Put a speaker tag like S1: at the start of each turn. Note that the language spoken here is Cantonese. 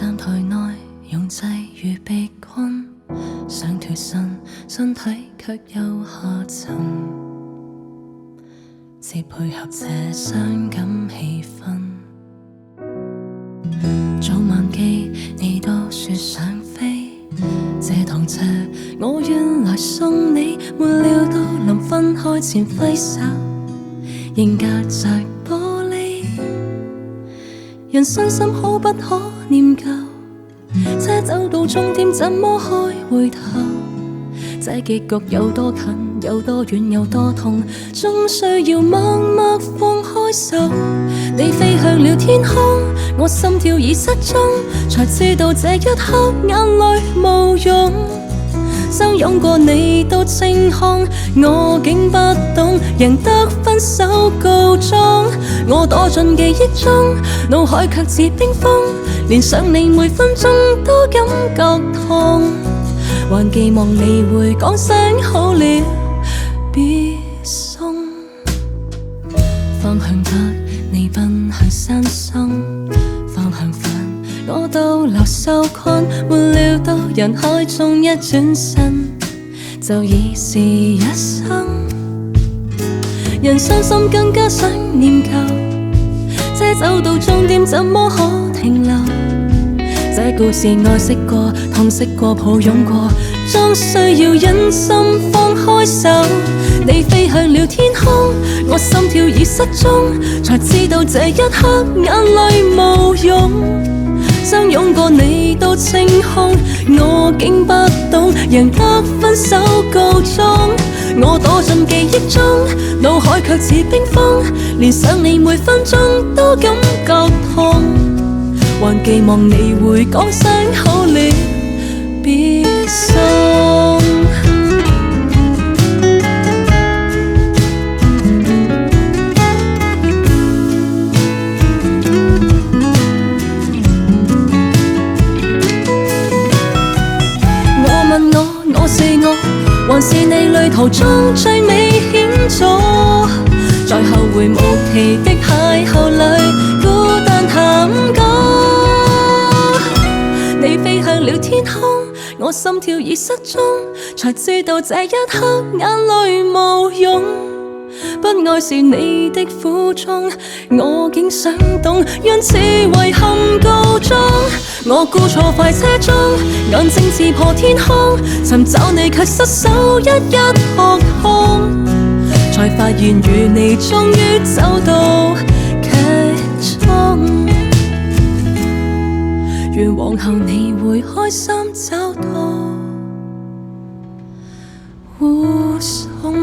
S1: 站台內擁擠如被困，想脫身，身體卻又下沉，只配合這傷感氣氛。早晚機你都說想飛，這趟車我願來送你，沒料到臨分開前揮手，仍隔着玻璃。人傷心好不可念舊，車走到終點怎麼開回頭？這結局有多近，有多遠，有多痛，終需要默默放開手。你飛向了天空，我心跳已失蹤，才知道這一刻眼淚無用。相擁過你到清空，我竟不懂，贏得分手告終。我躲進記憶中，腦海卻似冰封，連想你每分鐘都感覺痛，還寄望你會講聲好了，別送。方向得你奔向山森，方向反我到流受困，沒料到人海中一轉身，就已是一生。人傷心更加想念舊，車走到終點怎麼可停留？這故事愛惜過，痛惜過，抱擁過，終需要忍心放開手。你飛向了天空，我心跳已失蹤，才知道這一刻眼淚無用。相擁過你到清空，我竟不懂，贏得分手告終。我躲進記憶中，腦海卻似冰封，連想你每分鐘都感覺痛，還寄望你會講聲好了，別送。我是我，還是你旅途中最美險阻？在後會無期的邂逅裏，孤單喊歌。你飛向了天空，我心跳已失蹤，才知道這一刻眼淚無用。不愛是你的苦衷，我竟想懂，因此遺憾告終。我估錯快車中，眼睛刺破天空，尋找你卻失手一一撲空，才發現與你終於走到劇終。願往後你會開心找到護送。